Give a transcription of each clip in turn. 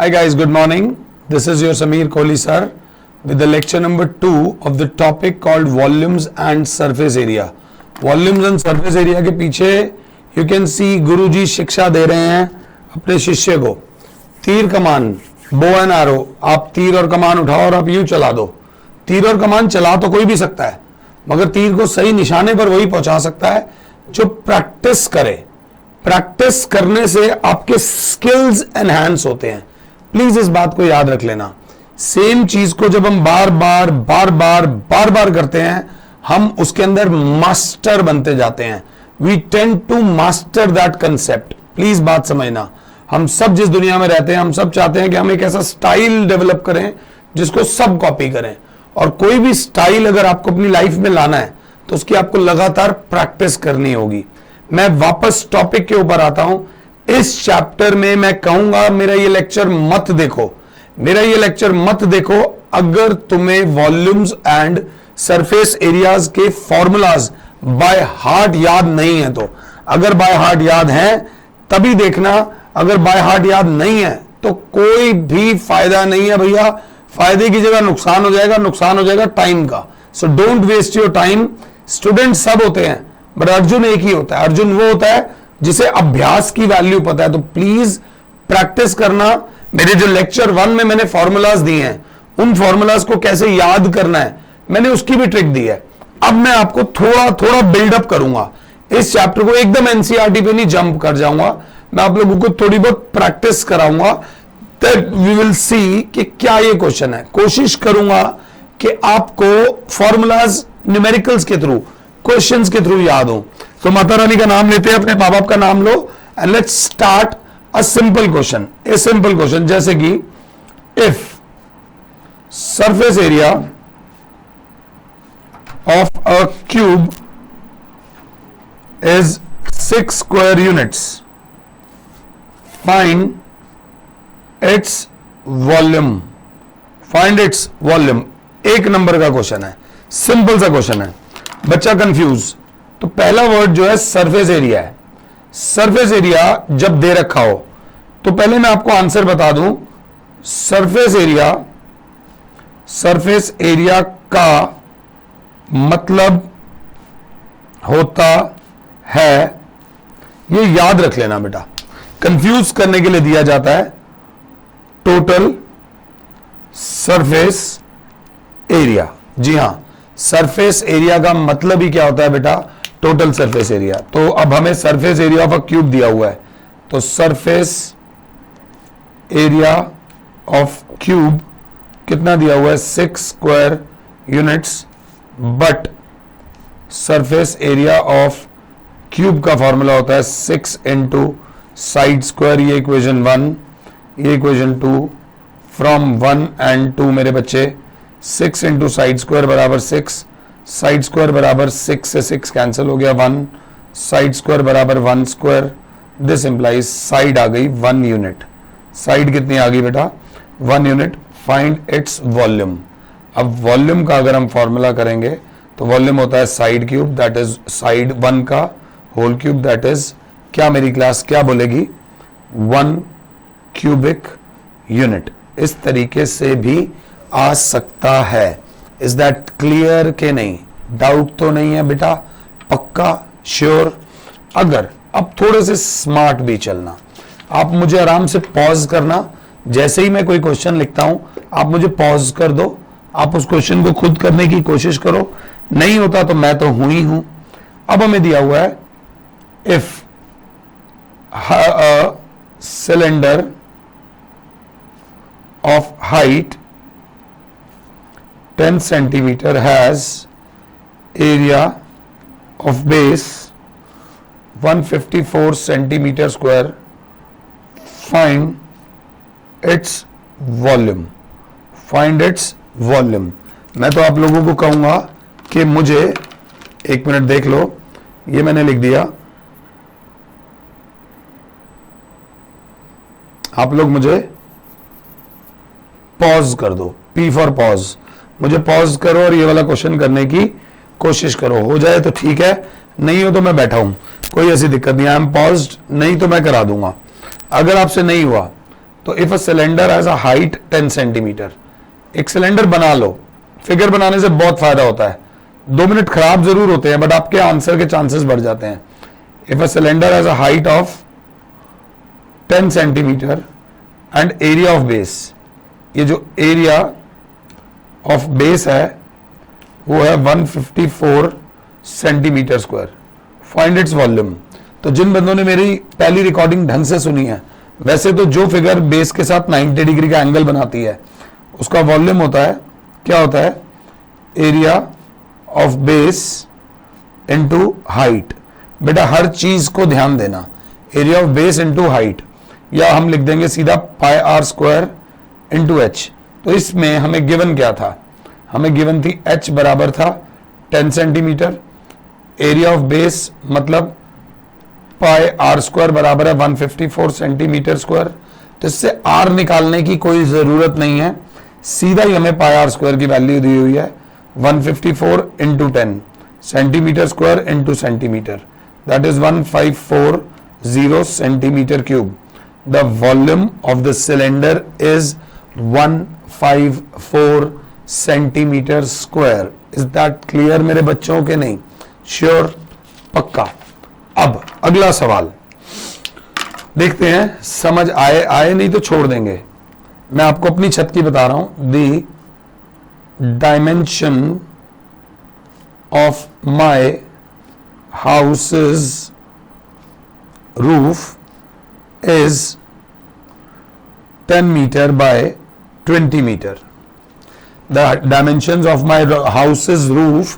Hi guys, good morning. This is your Sameer Kohli sir with the lecture number 2 of the topic called volumes and surface area. Volumes and surface area के पीछे you can see गुरुजी शिक्षा दे रहे हैं अपने शिष्य को. तीर कमान, bow and arrow, आप तीर और कमान उठाओ और आप यूं चला दो. तीर और कमान चला तो कोई भी सकता है, मगर तीर को सही निशाने पर वही पहुंचा सकता है जो प्रैक्टिस करे. प्रैक्टिस करने से आपके स्किल्स एनहांस होते हैं. प्लीज इस बात को याद रख लेना. सेम चीज को जब हम बार बार करते हैं, हम उसके अंदर मास्टर बनते जाते हैं. We tend to master that concept. Please बात समझना. हम सब जिस दुनिया में रहते हैं, हम सब चाहते हैं कि हम एक ऐसा स्टाइल डेवलप करें जिसको सब कॉपी करें. और कोई भी स्टाइल अगर आपको अपनी लाइफ में लाना है तो उसकी आपको लगातार प्रैक्टिस करनी होगी. मैं वापस टॉपिक के ऊपर आता हूं. इस चैप्टर में मैं कहूंगा मेरा ये लेक्चर मत देखो, मेरा ये लेक्चर मत देखो अगर तुम्हें वॉल्यूम्स एंड सरफेस एरियाज के फॉर्मूलाज बाय हार्ट याद नहीं है तो. अगर बाय हार्ट याद है तभी देखना, अगर बाय हार्ट याद नहीं है तो कोई भी फायदा नहीं है भैया. फायदे की जगह नुकसान हो जाएगा, नुकसान हो जाएगा टाइम का. So don't waste your time. Student सब होते हैं बट अर्जुन एक ही होता है. अर्जुन वो होता है जिसे अभ्यास की वैल्यू पता है. तो प्लीज प्रैक्टिस करना. मेरे जो लेक्चर 1 में मैंने फॉर्मूलाज दिए हैं, उन फॉर्मूलाज को कैसे याद करना है मैंने उसकी भी ट्रिक दी है. अब मैं आपको थोड़ा थोड़ा बिल्डअप करूंगा. इस चैप्टर को एकदम एनसीईआरटी पे नहीं जंप कर जाऊंगा. मैं आप लोगों को थोड़ी बहुत प्रैक्टिस कराऊंगा. वी विल सी कि क्या ये क्वेश्चन है. कोशिश करूंगा कि आपको फॉर्मूलाज न्यूमेरिकल्स के थ्रू, क्वेश्चंस के थ्रू याद हो. तो माता रानी का नाम लेते हैं, अपने माँ बाप का नाम लो and let's start a simple question. A simple question जैसे कि if surface area of a cube is 6 square units, find its volume. Find its volume. 1 number का क्वेश्चन है, सिंपल सा क्वेश्चन है. बच्चा कंफ्यूज. तो पहला वर्ड जो है सरफेस एरिया है. सरफेस एरिया जब दे रखा हो तो पहले मैं आपको आंसर बता दूं. सरफेस एरिया का मतलब होता है, ये याद रख लेना बेटा, कंफ्यूज करने के लिए दिया जाता है, टोटल सरफेस एरिया. जी हां, सरफेस एरिया का मतलब ही क्या होता है बेटा, टोटल सरफेस एरिया. तो अब हमें surface area of a cube दिया हुआ है, तो सरफेस एरिया ऑफ क्यूब कितना दिया हुआ है, 6 square units. But surface area of cube का फॉर्मूला होता है 6 इंटू साइड स्क्वायर. ये इक्वेशन 1, ये इक्वेशन 2. फ्रॉम 1 एंड 2 मेरे बच्चे, 6 इंटू साइड स्क्वायर बराबर 6, साइड स्क्वायर बराबर 6 से 6 कैंसिल हो गया 1, साइड स्क्वायर बराबर 1 स्क्वायर. दिस इंप्लाइज साइड आ गई 1 यूनिट. साइड कितनी आ गई बेटा, 1 यूनिट. Find its volume. अब वॉल्यूम का अगर हम फॉर्मूला करेंगे तो वॉल्यूम होता है side cube, that is side 1 का होल क्यूब, दैट इज क्या मेरी क्लास क्या बोलेगी, 1 क्यूबिक यूनिट. इस तरीके से भी आ सकता है. इज दैट क्लियर के नहीं, डाउट तो नहीं है बेटा, पक्का श्योर. अगर अब थोड़े से स्मार्ट भी चलना, आप मुझे आराम से पॉज करना. जैसे ही मैं कोई क्वेश्चन लिखता हूं आप मुझे पॉज कर दो, आप उस क्वेश्चन को खुद करने की कोशिश करो. नहीं होता तो मैं तो हूं ही हूं. अब हमें दिया हुआ है if a cylinder of height 10 centimeter has area of base 154 centimeter square. Find its volume. Find its volume. मैं तो आप लोगों को कहूंगा कि मुझे 1 मिनट देख लो, ये मैंने लिख दिया. आप लोग मुझे पॉज कर दो, P फॉर पॉज. मुझे पॉज करो और ये वाला क्वेश्चन करने की कोशिश करो. हो जाए तो ठीक है, नहीं हो तो मैं बैठा हूं, कोई ऐसी दिक्कत नहीं. आई एम पॉज्ड, नहीं तो मैं करा दूंगा. अगर आपसे नहीं हुआ तो if a cylinder has a height 10 centimetre, एक सिलेंडर बना लो, फिगर बनाने से बहुत फायदा होता है, 2 मिनट खराब जरूर होते हैं बट आपके आंसर के चांसेस बढ़ जाते हैं। If a cylinder has a height of 10 centimetre and area of base, ये जो एरिया ऑफ बेस है वो है 154 centimetre square, find its volume. तो जिन बंदों ने मेरी पहली रिकॉर्डिंग ढंग से सुनी है, वैसे तो जो फिगर बेस के साथ 90 डिग्री का एंगल बनाती है उसका वॉल्यूम होता है, क्या होता है, area of base into height. बेटा हर चीज को ध्यान देना, area of base into height, या हम लिख देंगे सीधा पाई आर स्क्वायर इनटू एच। तो इसमें हमें गिवन क्या था, हमें गिवन थी एच बराबर था 10 सेंटीमीटर, एरिया ऑफ बेस मतलब पाई आर स्क्वायर बराबर है 154 सेंटीमीटर स्क्वायर। तो इससे आर निकालने की कोई जरूरत नहीं है, सीधा ही हमें पाई आर स्क्वायर की वैल्यू दी हुई है 154 into 10 centimetre square into centimetre, that is 1540 centimetre cube. The volume of the cylinder is 154 centimetre square. Is that clear मेरे बच्चों के? नहीं? श्योर? पक्का? अब अगला सवाल देखते हैं, समझ आए नहीं तो छोड़ देंगे। मैं आपको अपनी छत की बता रहा हूं। The dimension of my house's roof is 10 metre by 20 metre. The dimensions of my house's roof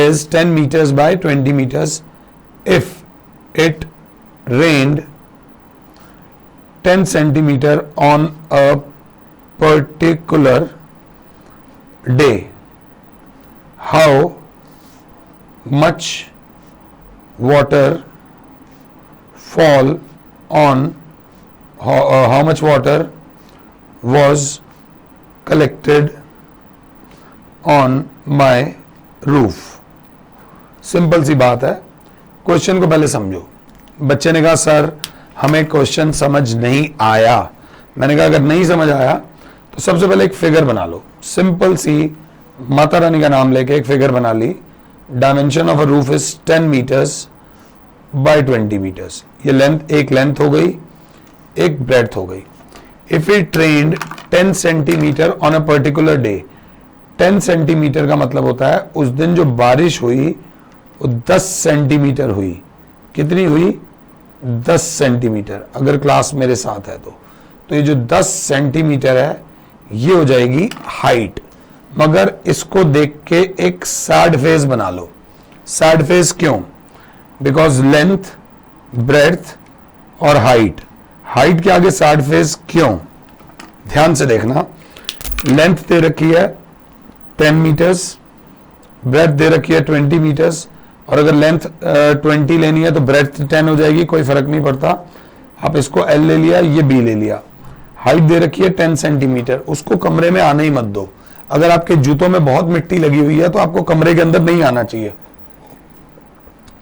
is 10 meters by 20 meters. If it rained 10 centimeter on a particular day, how much water fall on how much water was collected on my roof? Simple सी बात है, question को पहले समझो। बच्चे ने कहा sir हमें क्वेश्चन समझ नहीं आया। मैंने कहा अगर नहीं समझ आया तो सबसे पहले एक फिगर बना लो, सिंपल सी माता रानी का नाम लेके एक फिगर बना ली। Dimension of a roof is 10 meters by 20 meters. ये लेंथ, एक लेंथ हो गई, एक ब्रेड्थ हो गई। If it rained 10 centimeter on a particular day, 10 centimeter का मतलब होता है उस दिन जो बारिश हुई वो 10 सेंटीमीटर हुई। कितनी हुई? 10 सेंटीमीटर। अगर क्लास मेरे साथ है तो ये जो 10 सेंटीमीटर है ये हो जाएगी हाइट। मगर इसको देख के एक सैड फेस बना लो। सैड फेस क्यों? बिकॉज लेंथ, ब्रेड्थ और हाइट, हाइट के आगे सैड फेस क्यों? ध्यान से देखना, लेंथ दे रखी है 10 मीटर्स, ब्रेड्थ दे रखी है 20 मीटर्स, और अगर लेंथ 20 लेनी है तो ब्रेड्थ 10 हो जाएगी, कोई फर्क नहीं पड़ता। आप इसको L ले लिया, ये B ले लिया। हाइट दे रखी है 10 सेंटीमीटर, उसको कमरे में आने ही मत दो। अगर आपके जूतों में बहुत मिट्टी लगी हुई है तो आपको कमरे के अंदर नहीं आना चाहिए।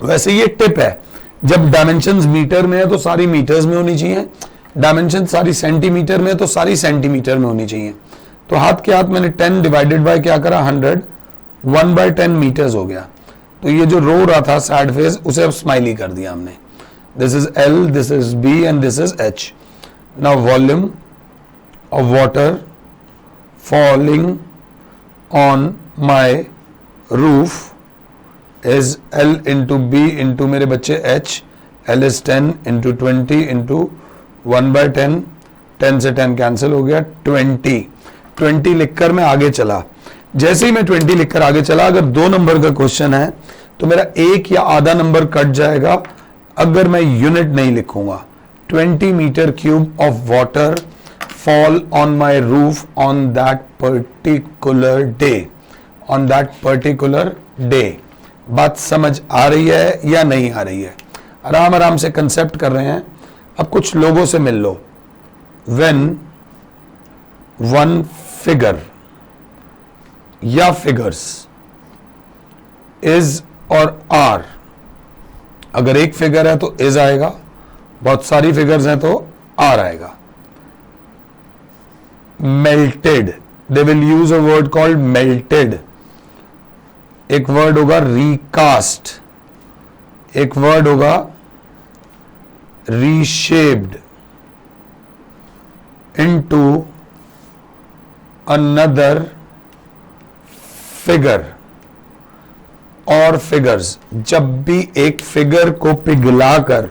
वैसे ये टिप है, जब डायमेंशंस मीटर में है तो सारी मीटर्स में होनी चाहिए, डायमेंशन सारी सेंटीमीटर में है तो सारी सेंटीमीटर में होनी चाहिए। तो हाथ के हाथ मैंने 10 डिवाइडेड बाय क्या करा 100, 1/10 मीटर्स हो गया। तो ये जो रो रहा था सैड फेस उसे अब स्माइली कर दिया हमने। This is L, this is B and this is H। Now volume of water falling on my roof is L into B into मेरे बच्चे H। L is 10 into 20 into 1/10, 10 से 10 cancel हो गया, 20 लिखकर मैं आगे चला। जैसे ही मैं 20 लिखकर आगे चला, अगर 2 नंबर का क्वेश्चन है तो मेरा 1 या आधा नंबर कट जाएगा अगर मैं यूनिट नहीं लिखूंगा। 20 metre cube of water fall on my roof on that particular day, on that particular day. बात समझ आ रही है या नहीं आ रही है? आराम आराम से कंसेप्ट कर रहे हैं। अब कुछ लोगों से मिल लो। When one figure या figures is और are, अगर एक फिगर है तो is आएगा, बहुत सारी फिगर्स हैं तो are आएगा। melted, they will use a word called melted. एक वर्ड होगा recast, एक वर्ड होगा reshaped into another figure और फिगर्स. जब भी एक फिगर को पिघलाकर,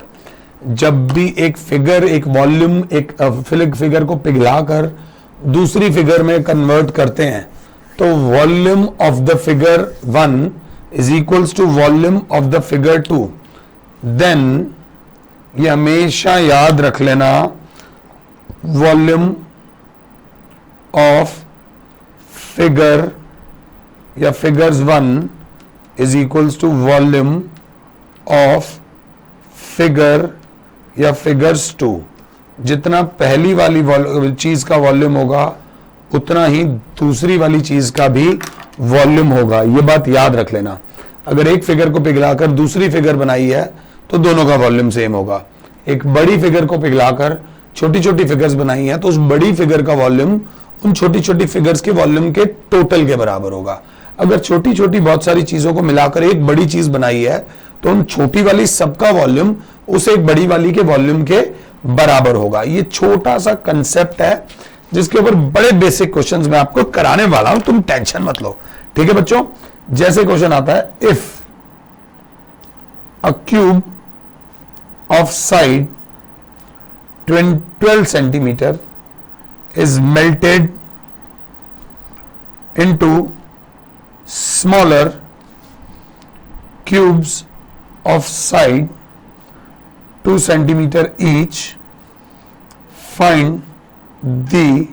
जब भी एक फिगर, एक वॉल्यूम, एक फिगर को पिघलाकर दूसरी फिगर में कन्वर्ट करते हैं, तो volume of the figure 1 is equals to volume of the figure 2. Then ये हमेशा याद रख लेना, वॉल्यूम ऑफ फिगर या figures 1 is equals to volume of figure या फिगर्स 2. जितना पहली वाली चीज का वॉल्यूम होगा उतना ही दूसरी वाली चीज का भी वॉल्यूम होगा. ये बात याद रख लेना. अगर एक फिगर को पिघलाकर दूसरी फिगर बनाई है तो दोनों का वॉल्यूम सेम होगा. एक बड़ी फिगर को पिघलाकर छोटी छोटी फिगर्स बनाई है तो उस बड़ी फिगर का वॉल्यूम उन छोटी छोटी फिगर्स के वॉल्यूम के टोटल के बराबर होगा. अगर छोटी छोटी बहुत सारी चीजों को मिलाकर एक बड़ी चीज बनाई है तो उन छोटी वाली सबका वॉल्यूम उस एक बड़ी वाली के वॉल्यूम के बराबर होगा. ये छोटा सा कंसेप्ट है जिसके ऊपर बड़े बेसिक क्वेश्चंस मैं आपको कराने वाला हूं, तुम टेंशन मत लो. ठीक है बच्चों, जैसे क्वेश्चन आता है, if a cube of side 12 centimetre is melted into smaller cubes of side 2 centimeter each, find the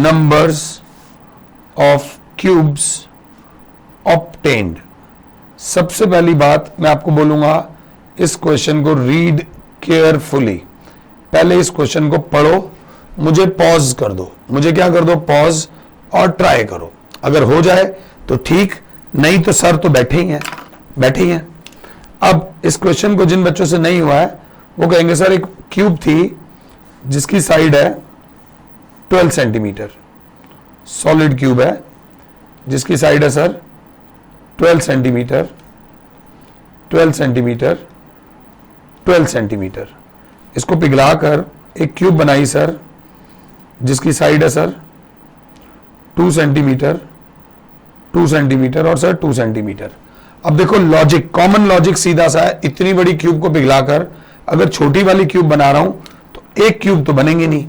numbers of cubes obtained. सबसे पहली बात मैं आपको बोलूंगा, इस क्वेश्चन को रीड केयरफुली. पहले इस क्वेश्चन को पढ़ो, मुझे पॉज कर दो, मुझे क्या कर दो, पॉज, और ट्राई करो. अगर हो जाए तो ठीक, नहीं तो सर तो बैठे ही हैं, बैठे ही हैं. अब इस क्वेश्चन को जिन बच्चों से नहीं हुआ है वो कहेंगे सर एक क्यूब थी जिसकी साइड है 12 सेंटीमीटर, सॉलिड क्यूब है जिसकी साइड है सर 12 सेंटीमीटर, 12 सेंटीमीटर, 12 सेंटीमीटर. इसको पिघलाकर एक क्यूब बनाई सर जिसकी साइड है सर 2 सेंटीमीटर, 2 सेंटीमीटर और सर 2 सेंटीमीटर. अब देखो लॉजिक, कॉमन लॉजिक सीधा सा है. इतनी बड़ी क्यूब को पिघलाकर अगर छोटी वाली क्यूब बना रहा हूं तो एक क्यूब तो बनेंगे नहीं,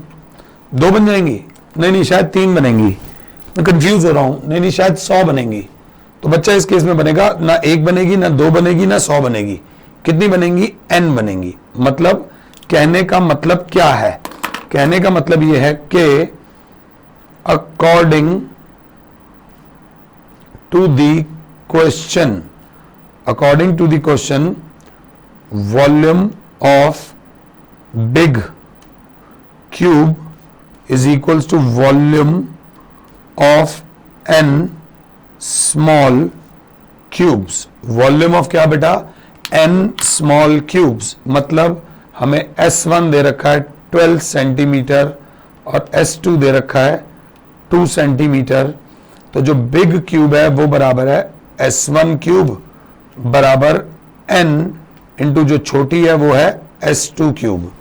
2 बन जाएंगी, नहीं शायद 3 बनेंगी. मैं कंफ्यूज हो रहा हूं, नहीं शायद 100 बनेंगी. तो बच्चा इस केस में बनेगा ना 1 बनेगी, ना 2 बनेगी, ना 100 बनेगी. कितनी बनेंगी? n बनेंगी. मतलब कहने का मतलब क्या है? कहने का मतलब यह है कि according to the question, according to the question, volume of big cube is equals to volume of n small cubes. Volume of क्या बेटा? n small cubes. मतलब हमें S1 दे रखा है 12 सेंटीमीटर और S2 दे रखा है 2 सेंटीमीटर. तो जो बिग क्यूब है वो बराबर है S1 क्यूब बराबर n इंटू जो छोटी है वो है S2 क्यूब.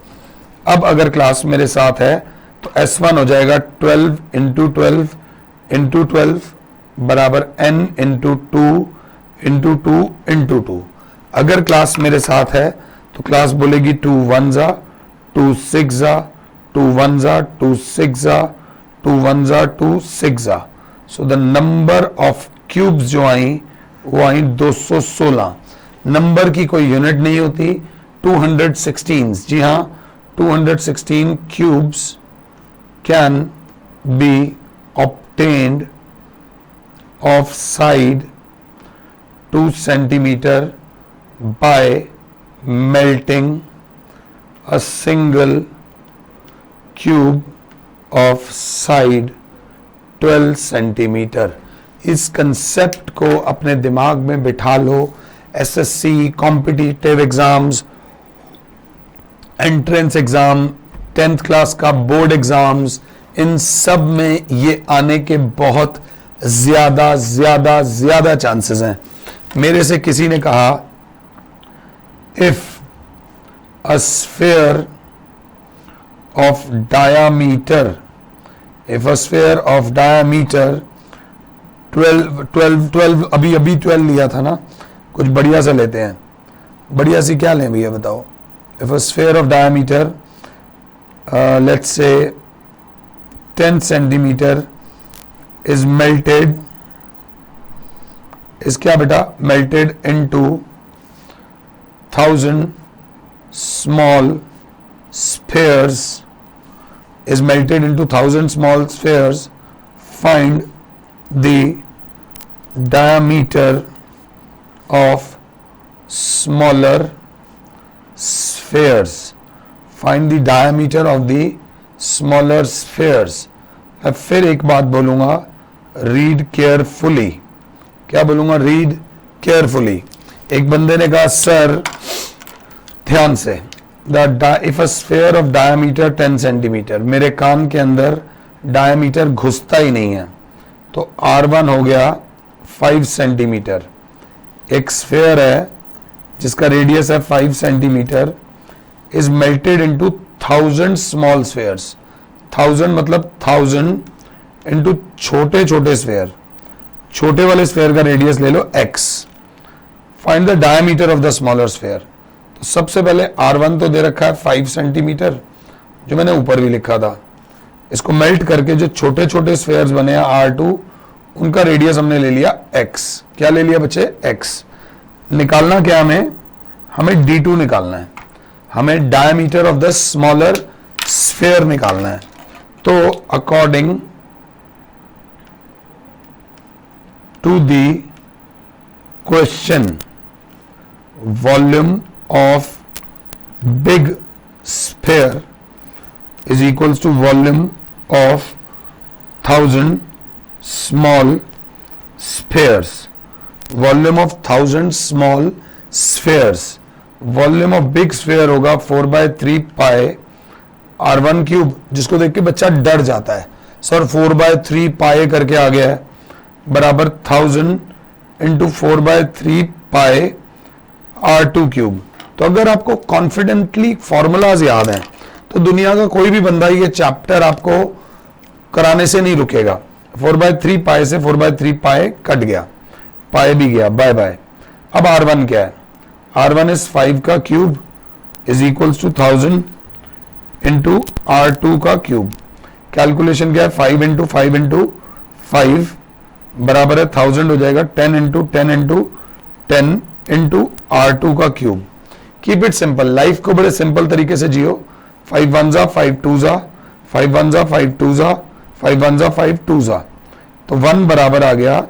अब अगर क्लास मेरे साथ है तो S1 हो जाएगा 12 इंटू 12 इंटू 12 बराबर n इंटू 2 इंटू 2 इंटू 2. अगर क्लास मेरे साथ है तो क्लास बोलेगी 2 1 जा 2 6 जा 2 1 जा 2 6 जा 2 1 जा 2 6 जा. So the number of cubes जो आई वो आई 216. नंबर की कोई यूनिट नहीं होती. 216, जी हाँ 216 cubes can be obtained of side 2 centimeter by melting a single cube of side 12 centimeter. इस कंसेप्ट को अपने दिमाग में बिठा लो. SSC, competitive exams, entrance exam, 10th class का बोर्ड एग्जाम्स, इन सब में ये आने के बहुत ज्यादा ज्यादा ज्यादा चांसेस हैं। मेरे से किसी ने कहा if a sphere of diameter, if a sphere of diameter 12 अभी 12 लिया था ना, कुछ बढ़िया सा लेते हैं। बढ़िया सी क्या लें भैया बताओ। If a sphere of diameter let's say 10 centimetre is melted, is क्या बेटा, melted into 1000 small spheres, is melted into 1000 small spheres. Find the diameter of smaller spheres. Find the diameter of the smaller spheres. मैं फिर एक बात बोलूंगा, read carefully. क्या बोलूंगा? Read carefully. एक बंदे ने कहा सर ध्यान से, if a sphere of diameter 10 centimetre, मेरे कान के अंदर डायमीटर घुसता ही नहीं है, तो R1 हो गया 5 सेंटीमीटर। एक स्फीयर है जिसका रेडियस है 5 centimetre, is melted into 1000 small spheres. 1000 मतलब 1000 इंटू छोटे छोटे स्फीयर। छोटे वाले स्फीयर का रेडियस ले लो x। Find the diameter of the smaller sphere. तो सबसे पहले R1 तो दे रखा है 5 सेंटीमीटर, जो मैंने ऊपर भी लिखा था। इसको मेल्ट करके जो छोटे छोटे स्फीयर्स बने हैं R2, उनका रेडियस हमने ले लिया x। क्या ले लिया बच्चे? x। निकालना क्या हमें D2 निकालना है, हमें diameter of the smaller sphere निकालना है। तो according to the question, volume of big sphere is equals to volume of 1000 small spheres. Volume of 1000 small spheres, volume of big sphere होगा 4/3 पाई R1 क्यूब, जिसको देख के बच्चा डर जाता है, सर 4/3 पाई करके आ गया है, बराबर 1000 इंटू 4/3 पाई R2 क्यूब। तो अगर आपको कॉन्फिडेंटली फॉर्मूलाज याद हैं तो दुनिया का कोई भी बंदा ये चैप्टर आपको कराने से नहीं रुकेगा। 4/3 पाई से 4/3 पाई कट गया, पाई भी गया, बाय बाय। अब R1 क्या है? R1 इज 5 का cube is equals to 1000 into R2 का क्यूब। कैलकुलेशन क्या है? 5 इंटू 5 इंटू 5 बराबर है 1000 हो जाएगा 10 इंटू 10 इंटू 10 इंटू R2 का cube. Keep it simple, life को बड़े सिंपल तरीके से जियो। 5 1 जा 5 2 जा 5 1 जा 5 2 जा 5 1 जा 5 2 जा, तो 1 बराबर आ गया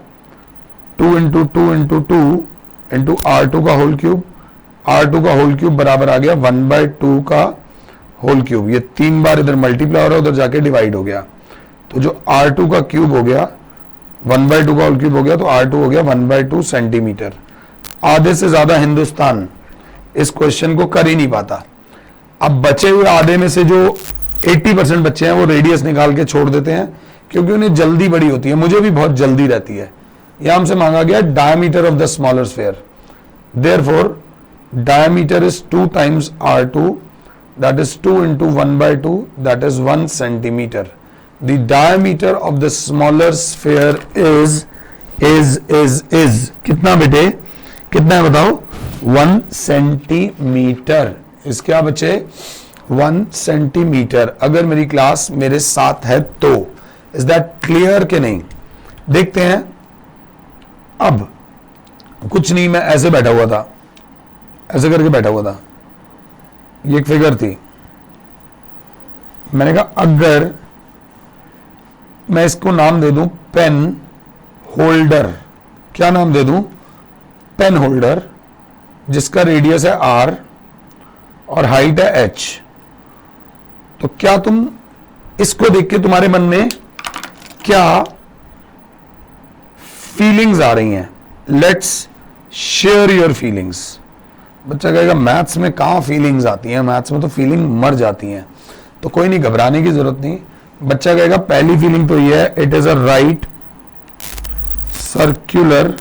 2 इंटू 2 इंटू 2 इंटू R2 का होल क्यूब। R2 का होल क्यूब बराबर आ गया 1/2 का होल क्यूब। ये 3 बार इधर मल्टीप्लाई हो रहा है, उधर जाके डिवाइड हो गया, तो जो R2 का क्यूब हो गया 1/2 का होल क्यूब हो गया, तो R2 हो गया 1/2 सेंटीमीटर। आधे से ज्यादा हिंदुस्तान इस क्वेश्चन को कर ही नहीं पाता। अब बचे हुए आधे में से जो 80% बच्चे हैं वो रेडियस निकाल के छोड़ देते हैं, क्योंकि उन्हें जल्दी बड़ी होती है। मुझे भी बहुत जल्दी रहती है। यहां हमसे मांगा गया diameter of the smaller sphere, therefore diameter is 2 times R2, that is 2 into 1/2, that is 1 centimeter. The diameter of the smaller sphere is कितना बेटे? कितना है बताओ? 1 सेंटीमीटर। इस क्या बचे? 1 सेंटीमीटर। अगर मेरी क्लास मेरे साथ है तो इज दैट क्लियर कि नहीं? देखते हैं। अब कुछ नहीं, मैं ऐसे बैठा हुआ था, ऐसे करके बैठा हुआ था, ये एक फिगर थी। मैंने कहा अगर मैं इसको नाम दे दूं पेन होल्डर, क्या नाम दे दूं? पेन होल्डर, जिसका रेडियस है R और हाइट है H, तो क्या तुम इसको देख के तुम्हारे मन में क्या फीलिंग्स आ रही हैं? Let's share your feelings. बच्चा कहेगा मैथ्स में कहाँ फीलिंग्स आती हैं, मैथ्स में तो फीलिंग मर जाती हैं। तो कोई नहीं, घबराने की जरूरत नहीं। बच्चा कहेगा पहली फीलिंग तो ये है, it is a right circular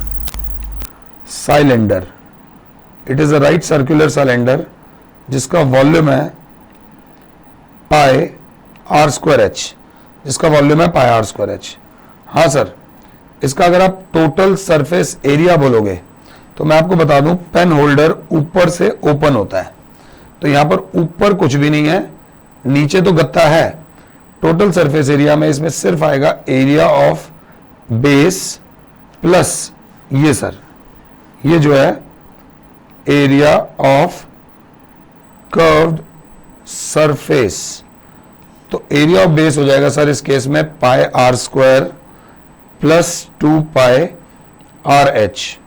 cylinder. It is a right circular cylinder जिसका वॉल्यूम है पाई आर स्क्वायर एच, जिसका वॉल्यूम है पाई आर स्क्वायर एच। हाँ सर, इसका अगर आप टोटल सरफेस एरिया बोलोगे तो मैं आपको बता दूं, पेन होल्डर ऊपर से ओपन होता है, तो यहां पर ऊपर कुछ भी नहीं है, नीचे तो गत्ता है। टोटल सरफेस एरिया में इसमें सिर्फ आएगा एरिया ऑफ बेस प्लस ये सर, ये जो है एरिया ऑफ कर्व्ड सरफेस। तो एरिया ऑफ बेस हो जाएगा सर इस केस में pi are square plus 2 pi r h.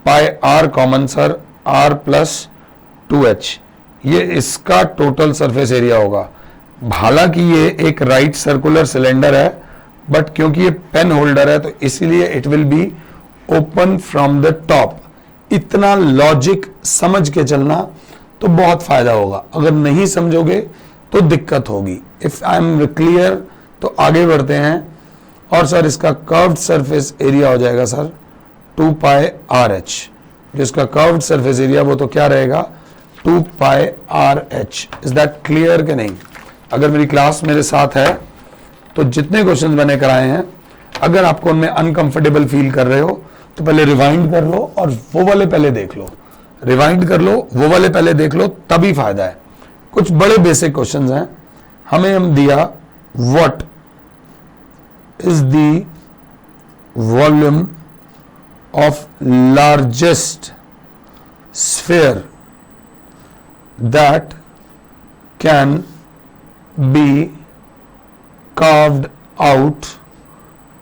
Pi r common sir, r plus 2h, ये इसका टोटल सरफेस एरिया होगा। हालांकि ये एक राइट सर्कुलर सिलेंडर है, बट क्योंकि ये पेन होल्डर है तो इसीलिए it will be open from the top. इतना लॉजिक समझ के चलना तो बहुत फायदा होगा, अगर नहीं समझोगे तो दिक्कत होगी। इफ आई एम क्लियर तो आगे बढ़ते हैं। और सर इसका कर्व्ड सरफेस एरिया हो जाएगा सर 2 पाई आर एच, जिसका कर्व्ड सरफेस एरिया वो तो क्या रहेगा 2 pi r h. Is that clear कि नहीं? अगर मेरी क्लास मेरे साथ है तो जितने क्वेश्चन मैंने कराए हैं, अगर आपको उनमें अनकंफर्टेबल फील कर रहे हो तो पहले रिवाइंड कर लो और वो वाले पहले देख लो। रिवाइंड कर लो, वो वाले पहले देख लो, तभी फायदा है। कुछ बड़े बेसिक क्वेश्चंस हैं, हमें हम दिया what is the volume of largest sphere that can be carved out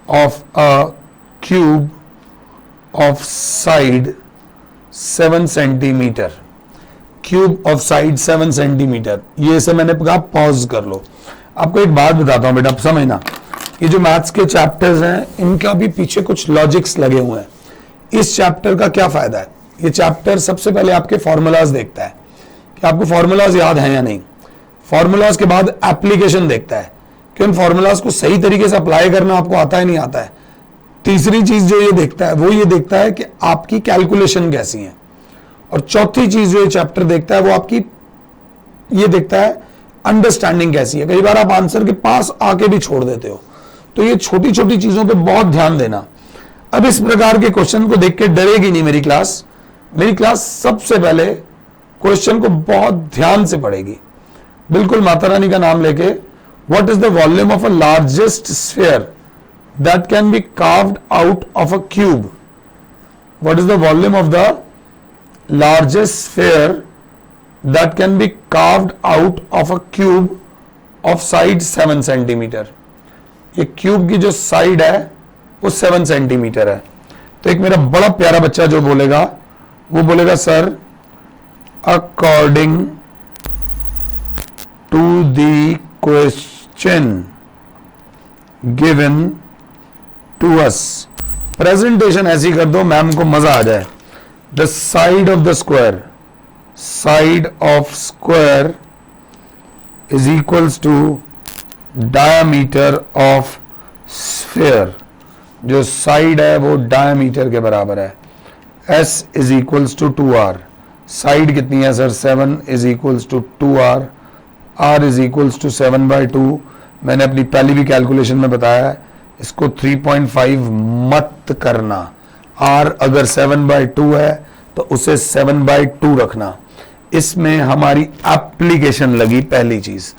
of a cube of side 7 centimetre. Cube of side 7 centimetre, ये से मैंने कहा पॉज कर लो। आपको एक बात बताता हूं बेटा, समझना, ये जो मैथ्स के चैप्टर्स हैं इनका भी पीछे कुछ लॉजिक्स लगे हुए हैं। इस चैप्टर का क्या फायदा है, ये चैप्टर सबसे पहले आपके फॉर्मूलाज देखता है कि आपको फॉर्मूलाज याद हैं या नहीं। फॉर्मूलाज के बाद एप्लीकेशन देखता है कि उन फॉर्मूलाज को सही तरीके से अप्लाई करना आपको आता है नहीं आता है। तीसरी चीज जो ये देखता है वो ये देखता है कि आपकी कैलकुलेशन कैसी है। और चौथी चीज जो ये चैप्टर देखता है वो आपकी ये देखता है अंडरस्टैंडिंग कैसी है। कई बार आप आंसर के पास आके भी छोड़ देते हो, तो ये छोटी छोटी चीजों पे बहुत ध्यान देना। अब इस प्रकार के क्वेश्चन को देख के डरेगी नहीं मेरी क्लास। मेरी क्लास सबसे पहले क्वेश्चन को बहुत ध्यान से पढ़ेगी, बिल्कुल माता रानी का नाम लेके। What is the volume of a largest sphere that can be carved out of a cube? What is the volume of the largest sphere that can be carved out of a cube of side 7 centimetre? ये cube की जो side है वो 7 centimetre है। तो एक मेरा बड़ा प्यारा बच्चा जो बोलेगा वो बोलेगा sir according to the question given to us, presentation ऐसी कर दो मैम को मजा आ जाए। The side of the square, side of square is equals to diameter of sphere. जो साइड है वो डायामीटर के बराबर है। S is equals to 2r। Side कितनी है sir 7 is equals to 2r। R is equals to 7/2। मैंने अपनी पहली भी कैलकुलेशन में बताया है, इसको 3.5 मत करना। R अगर 7/2 है तो उसे 7/2 रखना। इसमें हमारी एप्लीकेशन लगी पहली चीज।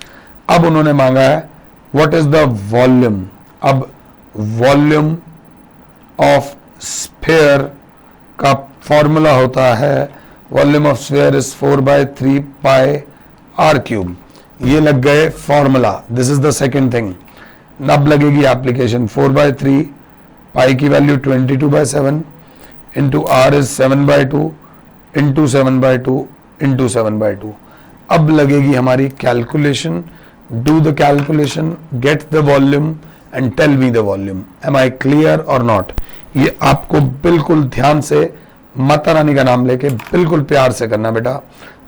अब उन्होंने मांगा है व्हाट इज द वॉल्यूम। अब वॉल्यूम ऑफ स्फीयर का फॉर्मूला होता है, volume of sphere is 4/3 pi r cube. ये लग गए formula, this is the second thing. अब लगेगी एप्लीकेशन। 4/3 पाई की value 22/7 into R is 7/2 into 7/2 into 7/2। अब लगेगी हमारी calculation. Do the calculation, get the volume and tell me the volume. Am I clear or not? ये आपको बिल्कुल ध्यान से माता रानी का नाम लेके बिल्कुल प्यार से करना बेटा।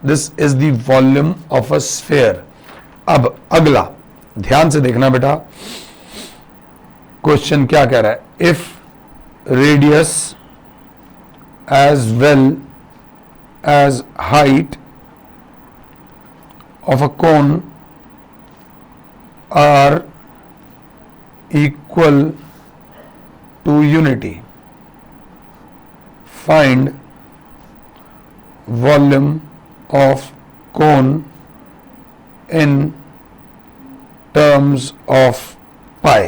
This is the volume of a sphere. अब अगला ध्यान से देखना बेटा, क्वेश्चन क्या कह रहा है, if radius as well as height of a cone are equal to unity, find volume of cone in terms of pi.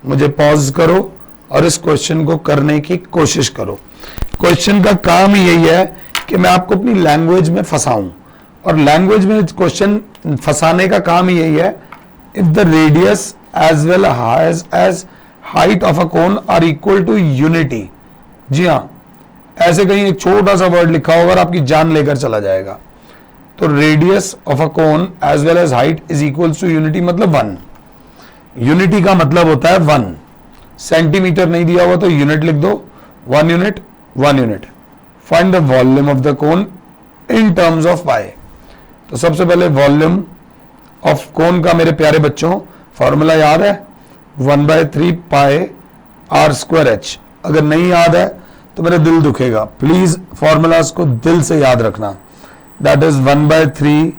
मुझे पॉज करो और इस क्वेश्चन को करने की कोशिश करो। क्वेश्चन का काम ही यही है कि मैं आपको अपनी लैंग्वेज में फंसाऊं, और लैंग्वेज में क्वेश्चन फंसाने का काम ही यही है, if the radius as well as height of a cone are equal to unity. जी हाँ, ऐसे कहीं एक छोटा सा वर्ड लिखा होगा और आपकी जान लेकर चला जाएगा। तो radius of a cone as well as height is equal to unity, मतलब 1। यूनिटी का मतलब होता है 1। सेंटीमीटर नहीं दिया हुआ तो यूनिट लिख दो, 1 unit 1 unit. Find the volume of the cone in terms of pi. तो सबसे पहले वॉल्यूम ऑफ कोन का मेरे प्यारे बच्चों फॉर्मूला याद है, 1/3 पाई आर स्क्वायर एच। अगर नहीं याद है तो मेरा दिल दुखेगा, प्लीज फॉर्मूलाज को दिल से याद रखना। दैट इज 1/3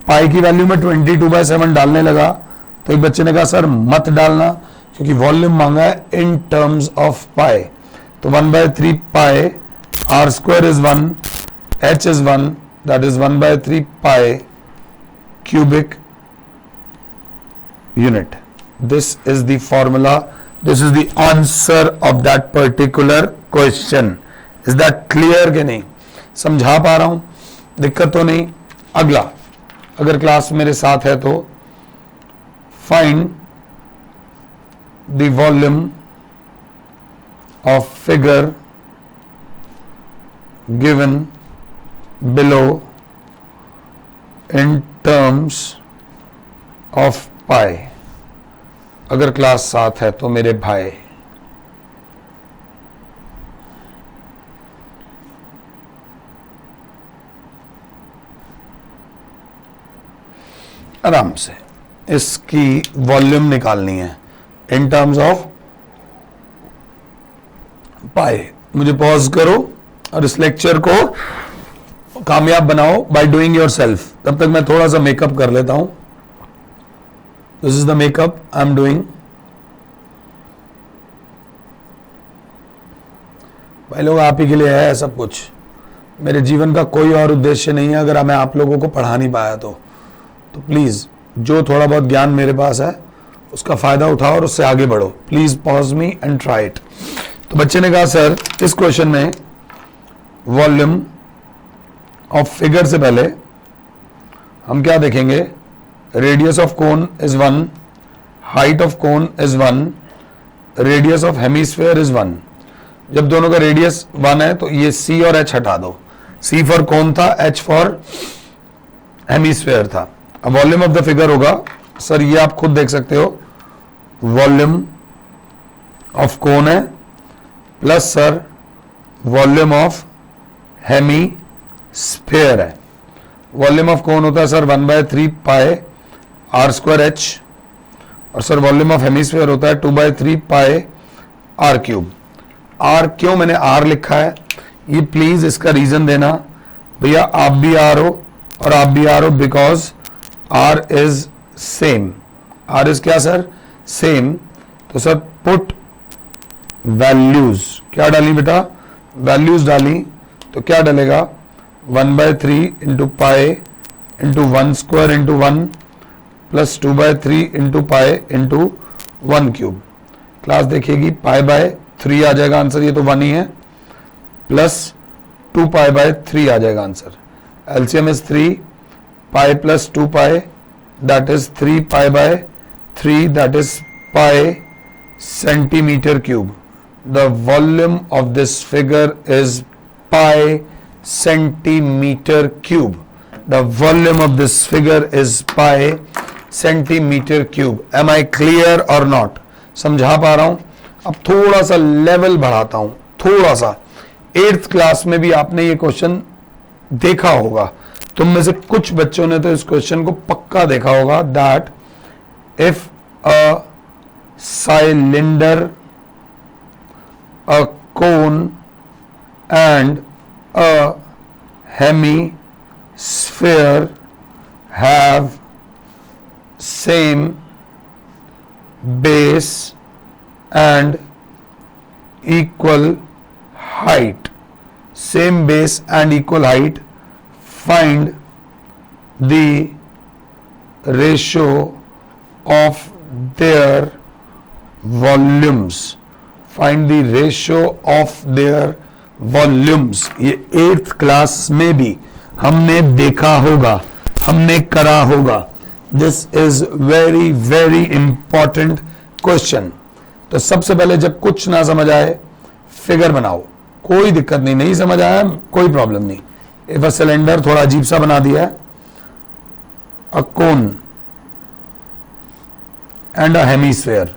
पाई की वैल्यू में 22/7 डालने लगा तो एक बच्चे ने कहा सर मत डालना क्योंकि वॉल्यूम मांगा है इन टर्म्स ऑफ पाई। तो 1/3 पाई r square is 1, h is 1, that is 1/3 pi cubic unit. This is the formula, this is the answer of that particular question. Is that clear कि नहीं? समझा पा रहा हूं? दिक्कत तो नहीं? अगला, अगर क्लास मेरे साथ है तो find the volume of figure given below in terms of pi। अगर क्लास साथ है तो मेरे भाई आराम से इसकी वॉल्यूम निकालनी है इन टर्म्स ऑफ पाई। मुझे पॉज करो और इस लेक्चर को कामयाब बनाओ बाय डूइंग योरसेल्फ। तब तक मैं थोड़ा सा मेकअप कर लेता हूं। This is the makeup I am doing. भाई लोग आप ही के लिए है सब कुछ, मेरे जीवन का कोई और उद्देश्य नहीं है। अगर मैं आप लोगों को पढ़ा नहीं पाया तो प्लीज जो थोड़ा बहुत ज्ञान मेरे पास है उसका फायदा उठाओ और उससे आगे बढ़ो। Please pause me and try it. तो बच्चे ने कहा सर इस क्वेश्चन में वॉल्यूम ऑफ फिगर से पहले हम क्या देखेंगे, radius of cone is 1, height of cone is 1, radius of hemisphere is 1। जब दोनों का रेडियस 1 है तो ये C और H हटा दो। C फॉर कोन था, H फॉर हेमीस्फेयर था। अब वॉल्यूम ऑफ द फिगर होगा सर, ये आप खुद देख सकते हो, वॉल्यूम ऑफ कोन है plus sir volume of hemisphere है। वॉल्यूम ऑफ कोन होता है sir 1/3 pi are square H, और सर वॉल्यूम ऑफ हेमीस्फेयर होता है 2/3 पाई आर क्यूब। आर क्यों मैंने आर लिखा है ये प्लीज इसका रीजन देना। भैया आप भी आर हो और आप भी आर हो, because r is same. R is क्या सर? सेम। तो सर पुट वैल्यूज, क्या डाली बेटा? वैल्यूज डाली तो क्या डलेगा 1/3 into pi into 1 square into 1 plus 2/3 into pi into 1 cube. Class देखिएगी पाई/3 आ जाएगा आंसर, ये तो 1 ही है, प्लस 2 पाई/3 आ जाएगा answer. LCM is 3, pi plus 2 pi that is 3 पाई/3 that is pi centimeter cube. The volume of this figure is pi centimeter cube. The volume of this figure is pi centimeter cube. Am I clear or not? समझा पा रहा हूं? अब थोड़ा सा level बढ़ाता हूं, थोड़ा सा। 8th क्लास में भी आपने ये क्वेश्चन देखा होगा, तुम में से कुछ बच्चों ने तो इस क्वेश्चन को पक्का देखा होगा, that if a cylinder, a cone and a hemisphere have same base and equal height, same base and equal height, find the ratio of their volumes, find the ratio of their volumes। ये 8th class में भी हमने देखा होगा, हमने करा होगा। This is very very important question. तो सबसे पहले जब कुछ ना समझ आए फिगर बनाओ, कोई दिक्कत नहीं, नहीं समझ आया कोई प्रॉब्लम नहीं। इफ अ सिलेंडर थोड़ा अजीब सा बना दिया है, a cone and a hemisphere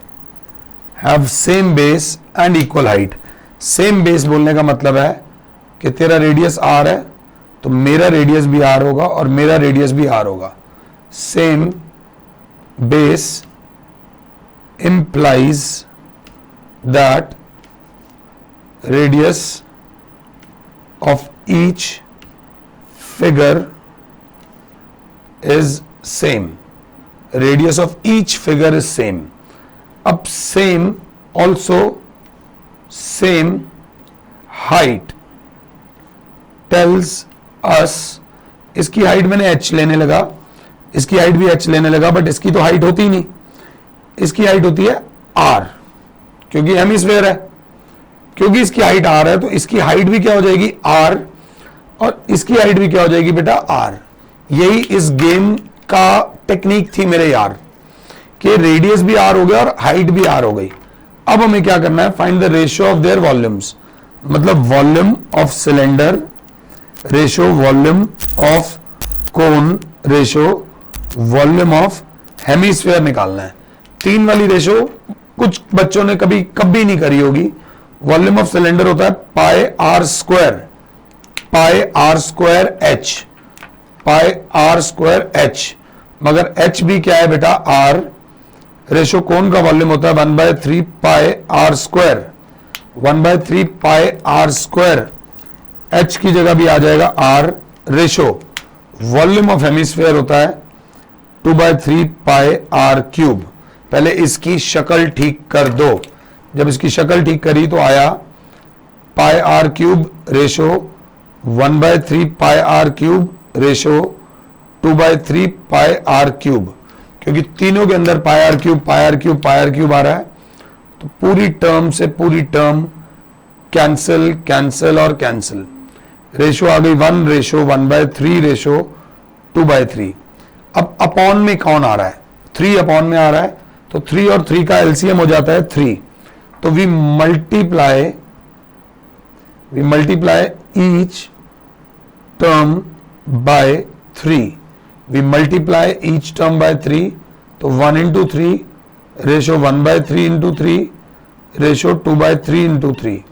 have same base and equal height. Same base बोलने का मतलब है कि तेरा रेडियस आर है तो मेरा रेडियस भी आर होगा और मेरा रेडियस भी आर होगा। Same base implies that radius of each figure is same, radius of each figure is same। अब same also same height tells us, इसकी हाइट मैंने h लेने लगा, इसकी हाइट भी h लेने लगा, बट इसकी तो हाइट होती ही नहीं, इसकी हाइट होती है r, क्योंकि हेमिस्फेयर है। क्योंकि इसकी हाइट r है तो इसकी हाइट भी क्या हो जाएगी r, और इसकी हाइट भी क्या हो जाएगी बेटा r। यही इस गेम का टेक्निक थी मेरे यार, कि रेडियस भी r हो गया और हाइट भी r हो गई। अब हमें क्या करना है, find the ratio of their volumes, मतलब volume of cylinder ratio volume of cone ratio volume of hemisphere निकालना है। 3 वाली रेशियो कुछ बच्चों ने कभी नहीं करी होगी। वॉल्यूम ऑफ सिलेंडर होता है pi are square h, pi are square h, मगर एच भी क्या है बेटा आर। रेशियो कोन का वॉल्यूम होता है 1/3 pi are square, 1/3 pi are square, h की जगह भी आ जाएगा r. Ratio volume of hemisphere होता है 2/3 पाई आर क्यूब। पहले इसकी शक्ल ठीक कर दो, जब इसकी शक्ल ठीक करी तो आया pi r cube ratio 1/3 pi r cube ratio 2/3 pi r cube, क्योंकि तीनों के अंदर pi r cube pi r cube pi r cube आ रहा है, तो पूरी टर्म से पूरी टर्म कैंसिल कैंसिल और कैंसिल। रेशियो आ गई 1 रेशियो 1/3 रेशियो 2/3। अब अपॉन में कौन आ रहा है, 3 अपॉन में आ रहा है, तो 3 और 3 का एलसीएम हो जाता है 3, तो we multiply each term by 3, we multiply each term by 3, तो 1 into 3 ratio 1/3 into 3 ratio 2/3 into 3।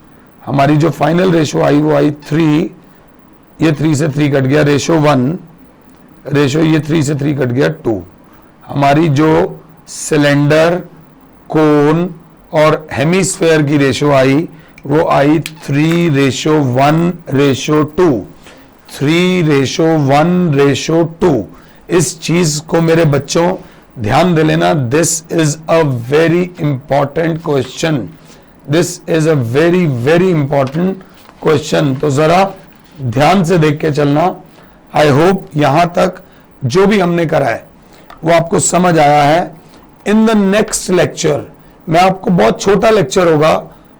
हमारी जो फाइनल रेशियो आई वो आई 3, ये 3 से 3 कट गया, रेशियो 1, रेशियो ये 3 से 3 कट गया 2। हमारी जो सिलेंडर कोन और हेमिस्फेयर की रेशियो आई वो आई 3 रेशियो 1 रेशियो 2, 3 रेशियो 1 रेशियो 2। इस चीज को मेरे बच्चों ध्यान दे लेना, this is a very important question, this is a very very important question. तो जरा ध्यान से देख के चलना। आई होप यहां तक जो भी हमने करा है वो आपको समझ आया है। इन द नेक्स्ट लेक्चर मैं आपको बहुत छोटा लेक्चर होगा,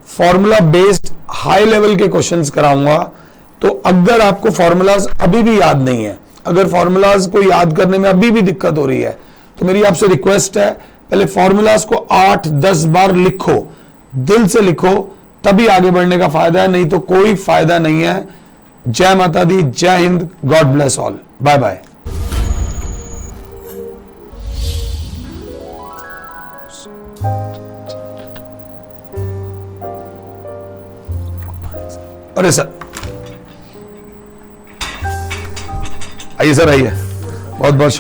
फॉर्मूला बेस्ड हाई लेवल के क्वेश्चंस कराऊंगा। तो अगर आपको फॉर्मूलाज अभी भी याद नहीं है, अगर फॉर्मूलाज को याद करने में अभी भी दिक्कत हो रही है, तो मेरी आपसे रिक्वेस्ट है पहले फॉर्मूलाज को 8-10 बार लिखो, दिल से लिखो, तभी आगे बढ़ने का फायदा है, नहीं तो कोई फायदा नहीं है। जय माता दी, जय Hind, god bless all, bye bye. अरे सर आइए सर, आइए। बहुत बहुत